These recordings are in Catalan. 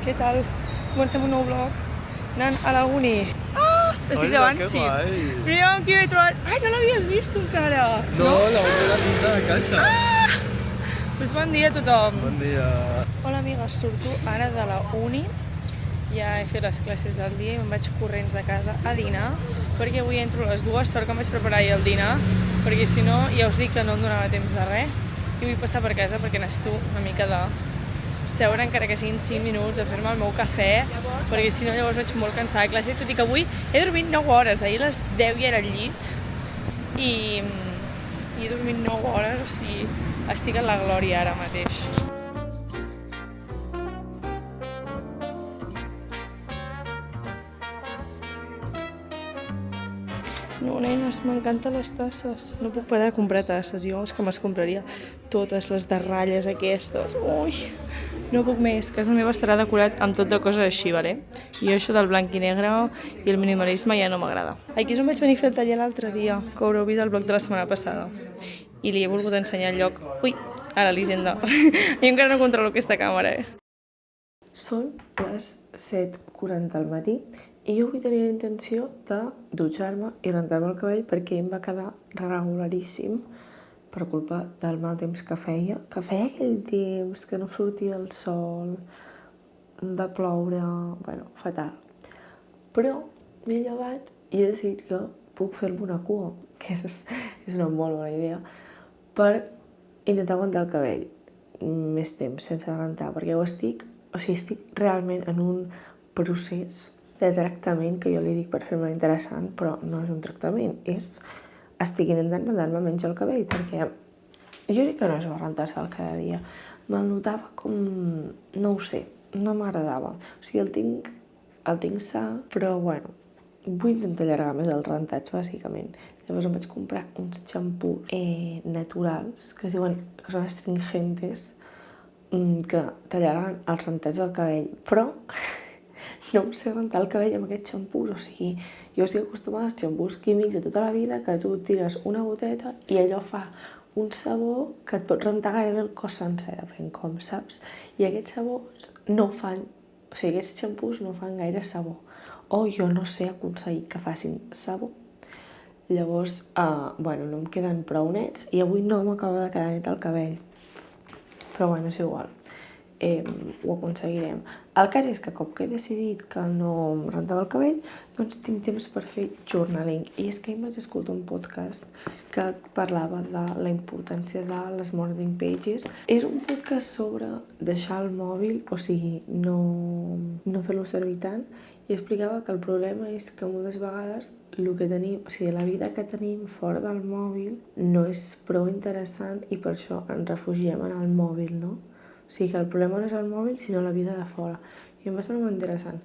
Què tal? Comencem un nou vlog anant a la uni. Estic davant, sí. Mira amb qui m'he trobat. Ai, no l'havies vist encara. No, la vaig veure dins de la caixa. Doncs bon dia a tothom. Bon dia. Hola, amigues. Surto ara de la uni. Ja he fet les classes del dia i me'n vaig corrents de casa a dinar, perquè avui entro a les 2, sort que em vaig preparar ahir el dinar, perquè si no, ja us dic que no em donava temps de res. I vull passar per casa perquè necessito una mica de seure, encara que siguin 5 minuts, a fer-me el meu cafè, perquè si no llavors vaig molt cansada de classe, tot i que avui he dormit 9 hores, ahir a les 10 ja era al llit i he dormit 9 hores, o sigui, estic en la glòria ara mateix. No, nenes, m'encanten les tasses. No puc parar de comprar tasses. Jo és que me'ls compraria totes, les de ratlles aquestes. Ui, no puc més. Casa meva estarà decorat amb tot de coses així, vale? I això del blanc i negre i el minimalisme ja no m'agrada. Aquí és on vaig venir a fer el taller l'altre dia, que haureu vist el vlog de la setmana passada. I li he volgut ensenyar el lloc. Ui, a l'Elisenda. Jo encara no controlo aquesta càmera, Són les 7:40 del matí i jo avui tenia la intenció de dutxar-me i rentar-me el cabell perquè em va quedar regularíssim per culpa del mal temps que feia. Que feia aquell temps, que no sortia el sol, va ploure, bueno, fatal. Però m'he llevat i he decidit que puc fer-me una cua, que és una molt bona idea, per intentar aguantar el cabell més temps sense rentar, perquè estic realment en un procés de tractament que jo li dic per fer-me interessant, però no és un tractament, estic intentant rentar-me menys el cabell, perquè jo dic que no és bo rentar-se'l cada dia. Me'l notava com, no ho sé, no m'agradava. O sigui, el tinc sa, però bueno, vull intentar allargar més els rentats, bàsicament. Llavors em vaig comprar uns xampús naturals, que es diuen que són astringentes, que tallarà els rentats del cabell, però no em sé rentar el cabell amb aquests xampús, o sigui, jo estic acostumada als xampús químics de tota la vida, que tu tires una goteta i allò fa un sabó que et pot rentar gairebé el cos sencer, depèn com, saps? I aquests sabors no fan, o sigui, aquests xampús no fan gaire sabó, o jo no sé aconseguir que facin sabó. Llavors, bueno, no em queden prou nets i avui no m'acaba de quedar net el cabell. Però bueno, és igual, ho aconseguirem. El cas és que com que he decidit que no em rentava el cabell, doncs tinc temps per fer journaling. I és que ahir vaig escoltar un podcast que parlava de la importància de les morning pages. És un podcast sobre deixar el mòbil, o sigui, no fer-lo servir tant, i explicava que el problema és que moltes vegades la vida que tenim fora del mòbil no és prou interessant i per això ens refugiem en el mòbil, no? O sigui que el problema no és el mòbil, sinó la vida de fora. I em va semblar molt interessant.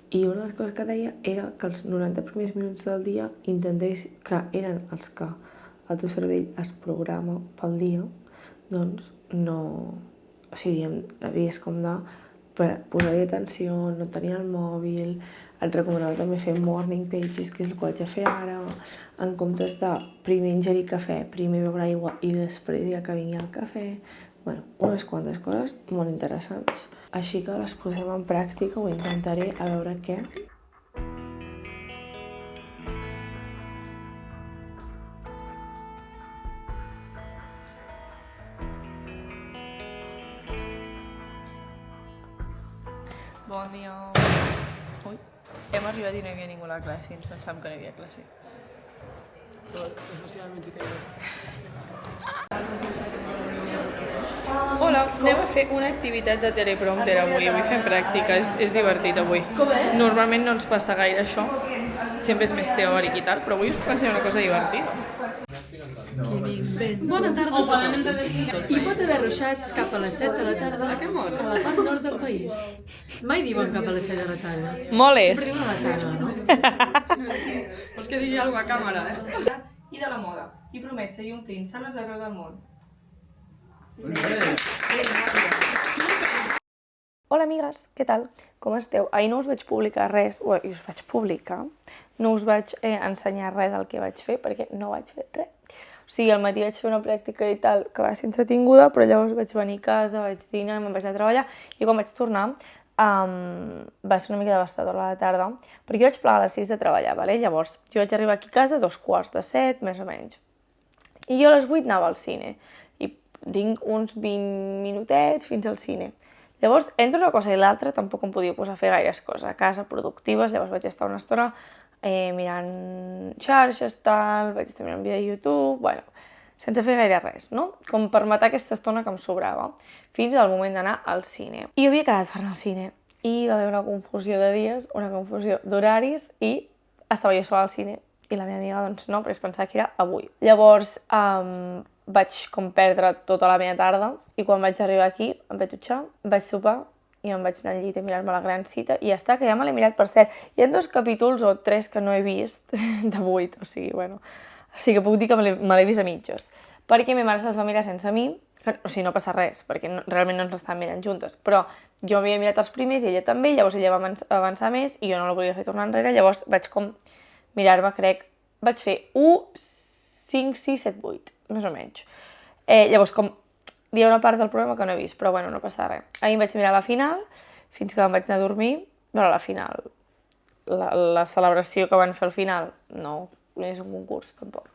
I una de les coses que deia era que els 90 primers minuts del dia intentés, que eren els que el teu cervell es programa pel dia, doncs no... O sigui, havies com de posar-hi atenció, no tenir el mòbil. Et recomanava també fer morning pages, que és el que vaig a fer ara, en comptes de primer ingerir cafè, primer beure aigua i després ja que vingui el cafè. Bueno, unes quantes coses molt interessants. Així que les posem en pràctica, ho intentaré, a veure què. Bon dia. Ui. Hem arribat i no hi havia ningú a la classe i ens pensàvem que no hi havia classe. Però és la seva mítica idea. Hola, anem a fer una activitat de teleprompter avui fem pràctiques, és divertit avui. Com és? Normalment no ens passa gaire això, sempre és més teòric i tal, però avui us puc ensenyar una cosa divertida. Bona tarda a tothom. Hi pot haver ruixats cap a les 7 de la tarda a la part nord del país. Mai diuen cap a les 7 de la tarda. Mole! Sempre diuen a la tarda, no? Vols que digui alguna cosa a càmera, I de la moda. I promet seguir omplint sales arreu del món. Hola amigues, què tal? Com esteu? Ahir no us vaig publicar res, i us vaig publicar, no us vaig ensenyar res del que vaig fer perquè no vaig fer res. O sigui, al matí vaig fer una pràctica i tal, que va ser entretinguda, però llavors vaig venir a casa, vaig dinar, me'n vaig anar a treballar, i quan vaig tornar va ser una mica devastadora a la tarda, perquè jo vaig plegar a les 6 de treballar, vale? Llavors jo vaig arribar aquí a casa a 6:45, més o menys. I jo a les 8 anava al cine, i tinc uns 20 minutets fins al cine. Llavors, entre una cosa i l'altra, tampoc em podia posar a fer gaires coses a casa, productives, llavors vaig estar una estona mirant xarxes, tal, vaig estar mirant vídeo de YouTube, bueno, sense fer gaire res, no? Com per matar aquesta estona que em sobrava, fins al moment d'anar al cine. I jo havia quedat per anar al cine, i va haver una confusió de dies, una confusió d'horaris, i estava jo sola al cine, i la meva amiga, doncs no, perquè es pensava que era avui. Llavors, vaig com perdre tota la meva tarda, i quan vaig arribar aquí, em vaig dutxar, vaig sopar, i em vaig anar al llit a mirar-me la gran cita, i ja està, que ja me l'he mirat, per cert. Hi ha 2 capítols o 3 que no he vist, de 8, o sigui, bueno... O sigui que puc dir que me l'he vist a mitges. Perquè ma mare se'ls va mirar sense mi, o sigui, no passa res, perquè realment no ens estàvem mirant juntes, però jo m'havia mirat els primers i ella també, llavors ella va avançar més i jo no la volia fer tornar enrere, llavors vaig com mirar-me, crec, vaig fer 1, 5, 6, 7, 8, més o menys. Llavors, com hi ha una part del programa que no he vist, però bueno, no passa res. Ahir em vaig mirar la final, fins que em vaig anar a dormir, però la final, la celebració que van fer al final, no és un concurs, tampoc.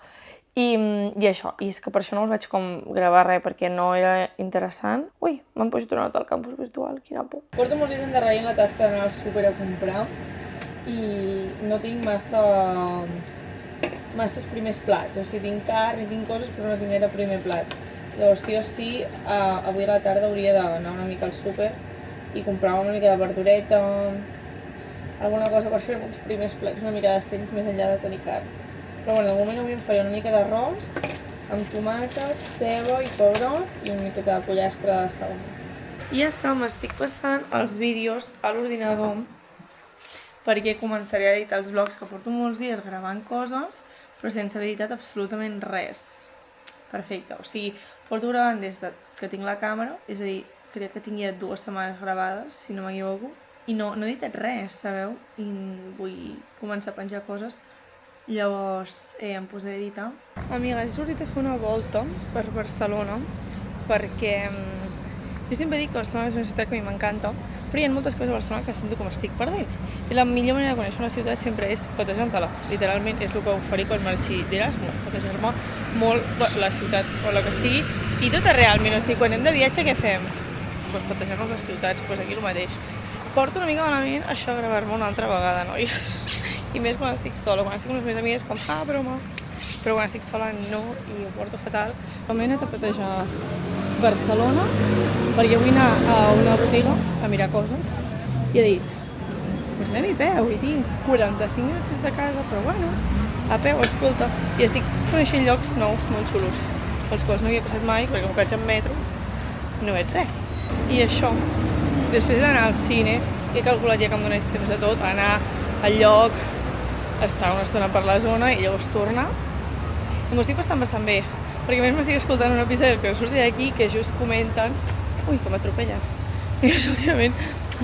I això, i és que per això no us vaig com gravar res, perquè no era interessant. Ui, m'han pujat una nota al campus virtual, quina por. Porto molts dies endarrerint la tasca d'anar al súper a comprar i no tinc masses primers plats, o sigui, tinc carn i tinc coses, però no tinc gaire primer plat. Llavors, sí o sí, avui a la tarda hauria d'anar una mica al súper i comprar una mica de verdureta, alguna cosa per fer uns primers plats, una mica decents més enllà de tenir carn. Però bueno, de moment avui em faré una mica d'arròs amb tomàquet, ceba i pebrot i una miqueta de pollastre de segona. I ja està, m'estic passant els vídeos a l'ordinador perquè començaré a editar els vlogs, que porto molts dies gravant coses però sense haver editat absolutament res. Perfecte, o sigui, porto gravant des que tinc la càmera, és a dir, crec que tinc ja 2 setmanes gravades, si no m'equivoco, i no he editat res, sabeu? I vull començar a penjar coses. Llavors em posaré a editar. Amigues, he sortit a fer una volta per Barcelona perquè jo sempre dic que Barcelona és una ciutat que a mi m'encanta, però hi ha moltes coses a Barcelona que sento com estic perdent. I la millor manera de conèixer una ciutat sempre és patejant-te-la. Literalment és el que faré quan marxi d'Erasmus, patejar-me molt la ciutat o la que estigui i tot és realment. O sigui, quan anem de viatge què fem? Doncs patejar-nos les ciutats, doncs aquí el mateix. Porto una mica malament això de gravar-me una altra vegada, noies. I més quan estic sola, quan estic amb les meves amigues com, broma, però quan estic sola no, i ho porto fatal. M'he anat a patejar Barcelona perquè vull anar a una botiga a mirar coses i he dit, doncs anem a peu, i tinc 45 minuts de casa, però bueno, a peu, escolta, i estic coneixent llocs nous molt xulos, pels quals no havia passat mai, perquè com que vaig en metro no veig res. I això, després d'anar al cine, he calculat ja que em donés temps de tot, anar al lloc, estar una estona per la zona i llavors tornar. I m'ho estic passant bastant bé, perquè a més m'estic escoltant un episodi que surt d'aquí que just comenten... Ui, que m'atropellen. I últimament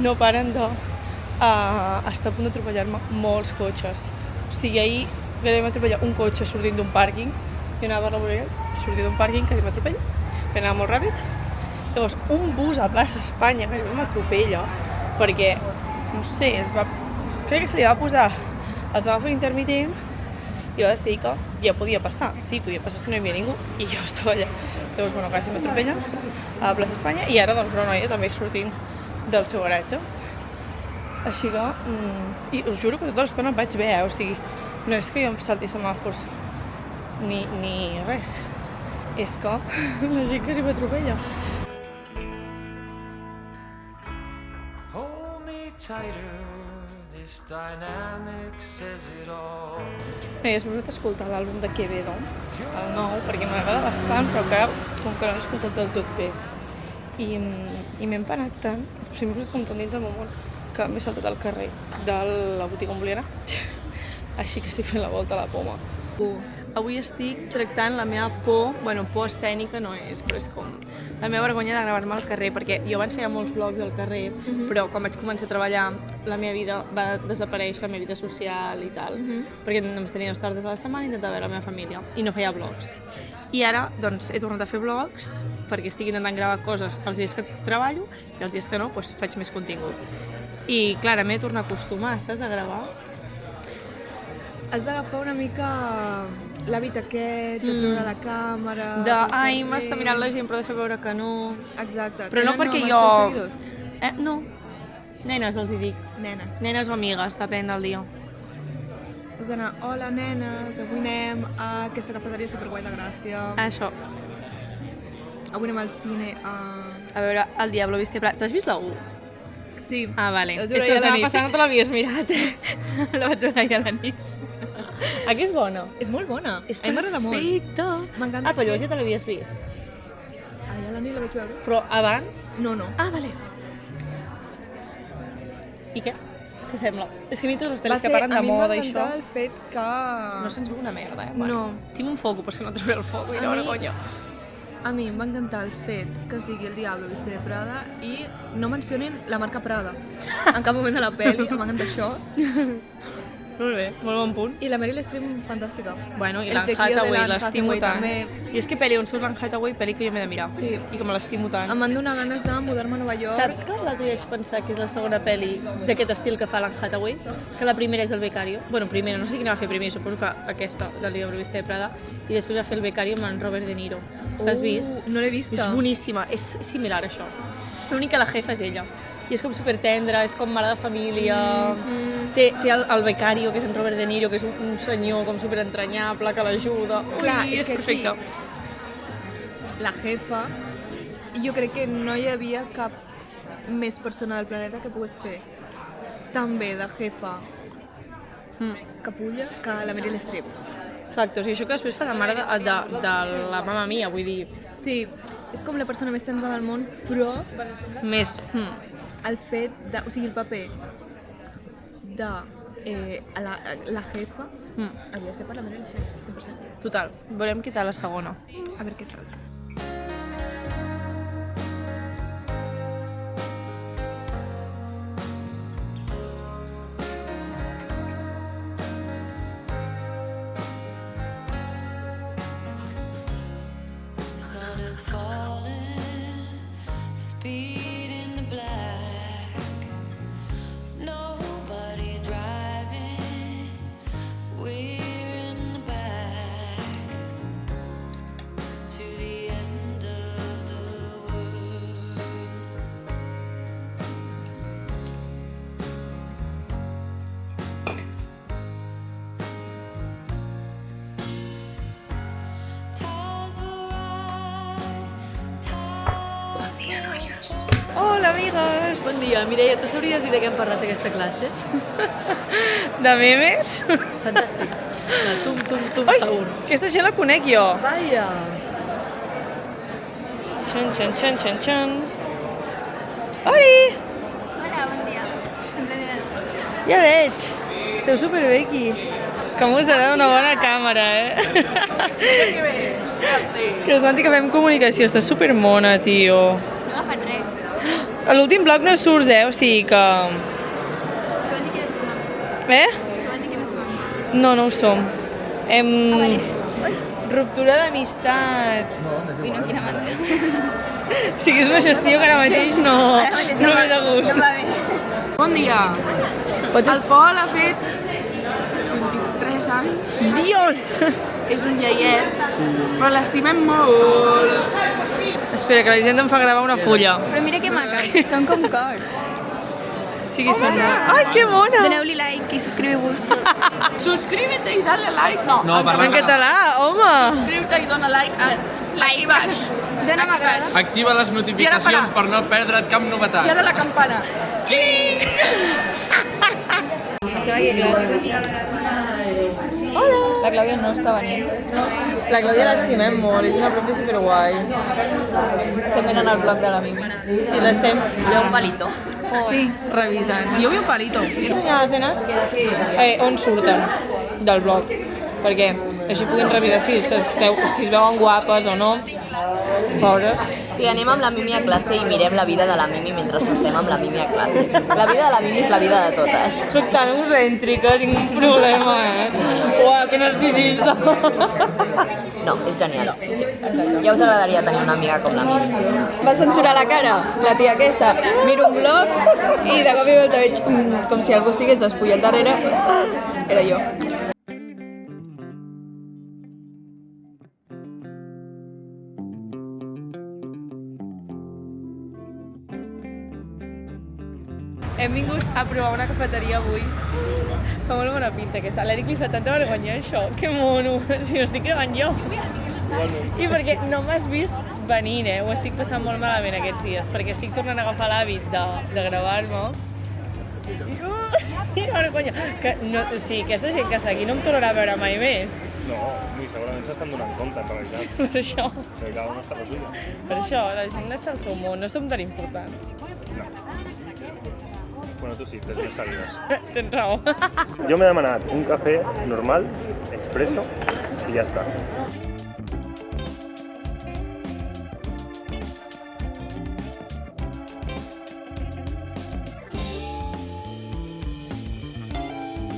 no paren de estar a punt d'atropellar-me molts cotxes. O sigui, ahir vam atropellar un cotxe sortint d'un pàrquing, i anava a la vorera, sortint d'un pàrquing que m'atropella, que anava molt ràpid. Llavors, un bus a plaça Espanya que m'atropella, perquè, no sé, crec que se li va posar el semàfor intermitent i va decidir que ja podia passar. Sí, podia passar si no hi havia ningú i jo estava allà. Llavors, bueno, quasi m'atropella a plaça Espanya i ara, doncs, una noia també sortint del seu garatge. Així que, i us juro que tota l'estona em vaig bé, o sigui, no és que jo em salti semàfors ni res, és que la gent quasi m'atropella. M'he posat a escoltar l'àlbum de Quevedo, el nou, perquè m'agrada bastant, però que com que no l'he escoltat del tot bé. I m'he empanat tant, o sigui, m'he posat com tant dins el meu món, que m'he saltat al carrer de la botiga on volia anar. Així que estic fent la volta a la poma. avui estic tractant la meva por, bueno, por escènica no és, però és com la meva vergonya de gravar-me al carrer, perquè jo abans feia molts vlogs al carrer, però quan vaig començar a treballar la meva vida va desaparèixer, la meva vida social i tal, perquè només tenia 2 tardes a la setmana i intentava veure la meva família, i no feia vlogs. I ara, doncs, he tornat a fer vlogs, perquè estic intentant gravar coses els dies que treballo, i els dies que no, doncs faig més contingut. I, clar, m'he de tornar a acostumar, saps, a gravar. Has d'agafar una mica l'hàbit aquest, de treure la càmera... Ai, m'està mirant la gent, però de fer veure que no... Exacte. Però no perquè jo... No. Nenes, els hi dic. Nenes. Nenes o amigues, depèn del dia. Has d'anar, hola nenes, avui anem a aquesta cafeteria superguai de Gràcia. Això. Avui anem al cine a... A veure, El Diablo Viste Prada. T'has vist la 1? Sí. Ah, vale. És És que la passada no te l'havies mirat, La vaig veure ahir a la nit. Aquí és bona. És molt bona. És A mi m'agrada molt. perfecta. M'encanta. Ah, però llavors ja te l'havies vist. Ahir a la nit la vaig veure. Però abans... No, no. Ah, vale. I què? Què sembla? És que a mi totes les pel·lis que parlen de moda i això... A mi m'encanta el fet que... No se'ns veu una merda, eh? No. Tinc un foco, però és que no treuré el foco i A no, mi- vergonya. A mi em va encantar el fet que es digui El Diablo Viste de Prada i no mencionin la marca Prada en cap moment de la pel·li, m'encanta això. Molt bé, molt bon punt. I la Meryl Streep, fantàstica. Bueno, i El l'Anne flequillo de Hathaway, l'Anne l'estimo Hathaway tant. també. I és que pel·li on surt l'Anne Hathaway, pel·li que jo m'he de mirar. Sí. I que me l'estimo tant. Em van donar ganes de mudar-me a Nova York. Saps que l'altre dia vaig pensar que és la segona pel·li d'aquest estil que fa l'Anne Hathaway? Que la primera és El Becario. Bueno, primera, no sé quina va fer primer, suposo que aquesta, del Diablo Viste de Prada. I després va fer El Becario amb en Robert De Niro. L'has vist? No l'he vista. És boníssima, és similar a això. L'únic que la jefa és ella. I és com supertendra, és com mare de família... Té el becario, que és en Robert De Niro, que és un senyor com superentranyable, que l'ajuda... Clar, Ui, és que aquí- perfecte. La jefa, jo crec que no hi havia cap més persona del planeta que pogués fer tan bé de jefa capulla que la Meryl Streep. Exacte, o sigui, això que després fa de mare de la mama mia, vull dir, Sí, és com la persona més tendra del món, però més... el fet de... O sigui, el paper de la jefa havia de ser per la Meryl Streep, 100%. Total, veurem què tal la segona. A veure què tal. Hola, amigues! Bon dia, Mireia, tu sabries dir de què hem parlat aquesta classe? De memes? Fantàstic. Tum, Ai, segur. aquesta gent la conec jo. Vaja! Xan, xan, xan, xan, xan. Oli! Hola, bon dia. Sempre aniré al sol. Ja veig. Esteu superbé aquí. Com us agrada una bona càmera, eh? Que us vanti que fem comunicació. Està supermona, tio. No he agafat res. A l'últim vlog no surts, o sigui que... Això vol dir que no som amigues. Això vol dir que no som amigues. No, no ho som. Vale. Ui, Ruptura d'amistat. ui, no, quina mandra. O sigui, és una gestió que ara mateix no ve de No gust. va bé. Bon dia. El Pol ha fet 23 anys. Dios! És un iaiet, però l'estimem molt. Espera, que la gent em fa gravar una fulla. Però mira que maques, són com cors. Sí que són... Ai, que bona! Doneu-li like i subscriu-vos. Suscríbete i dale like. No, En català, home! Suscriu-te i dona like a like baix. Dóna m'agrada. Activa les notificacions per no perdre't cap novetat. I ara la campana. Estem aquí a classe. Hola! La Clàudia no està venint. La Clàudia l'estimem molt, és una profe superguai. Estem mirant el blog de la Mimi. Sí, l'estem Veu un palito. sí, revisant. Jo vull un palito. Vull ensenyar a les nenes on surten del blog. Perquè Així puguin revisar si es veuen guapes o no. Pobres. Sí, anem amb la Mimi a classe i mirem la vida de la Mimi mentre estem amb la Mimi a classe. La vida de la Mimi és la vida de totes. Soc tan egocèntrica, tinc un problema, Uau, que narcisista. No, és genial. Ja us agradaria tenir una amiga com la Mimi. Va censurar la cara, la tia aquesta. Miro un blog i de cop i volta veig com si algú estigués despullat darrere. Era jo. Hem vingut a provar una cafeteria avui. Fa molt bona pinta aquesta. A l'Eric li fa tanta vergonya això. Que mono, si ho estic gravant jo. I perquè no m'has vist venint, Ho estic passant molt malament aquests dies, perquè estic tornant a agafar l'hàbit de gravar-me. I vergonya. Que no, o sigui, aquesta gent que està aquí no em tornarà a veure mai més. No, ni segurament s'estan donant compte, en realitat. Per això. Que cada un està a la suya. Per això, la gent està al seu món, no som tan importants. No. Bueno, tu sí, tens més seguidors. Tens raó. Jo m'he demanat un cafè normal, expresso, i ja està.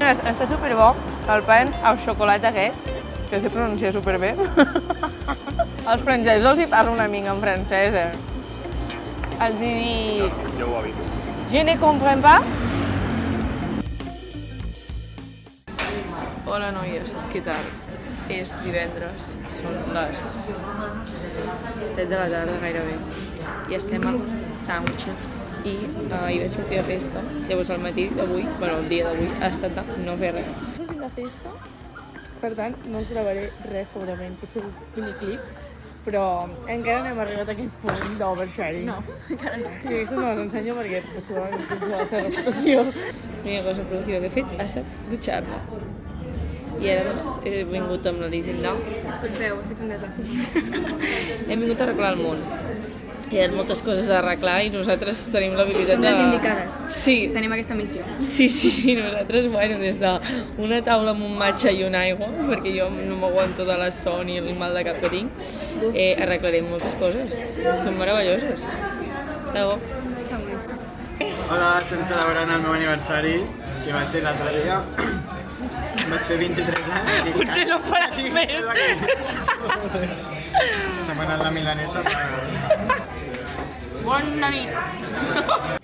Està superbo el pan al xocolata aquest, que se pronuncia superbé. Els francesos els hi parlo una mica en francès, Els hi dic... Jo ho evito. Je ne comprends pas. Hola noies, què tal? És divendres, són les 7 de la tarda gairebé i estem al Soundcheck i hi vaig sortir de festa. Llavors al matí d'avui, bueno, el dia d'avui, ha estat de no fer res. Estic de festa, per tant no us gravaré res segurament, potser un miniclip, però encara no hem arribat a aquest punt d'oversharing. No, encara no. I aquestes me les ensenyo perquè potser no la seva expressió. L'única cosa productiva que he fet ha estat dutxar-me. I ara doncs he vingut amb la Lisinda. Disculpeu, he fet un desastre. Hem vingut a arreglar el món. Hi ha moltes coses a arreglar i nosaltres tenim l'habilitat Som les indicades. Sí. Tenim aquesta missió. Sí, nosaltres, bueno, des d'una taula amb un matxa i una aigua, perquè jo no m'aguanto de la son i el mal de cap que tinc, arreglarem moltes coses. Són meravelloses. De bo. Està boníssim. Hola, estem celebrant el meu aniversari, que va ser l'altre dia. Vaig fer 23 anys. Potser no en faràs més. Estem anant la milanesa. Bona nit.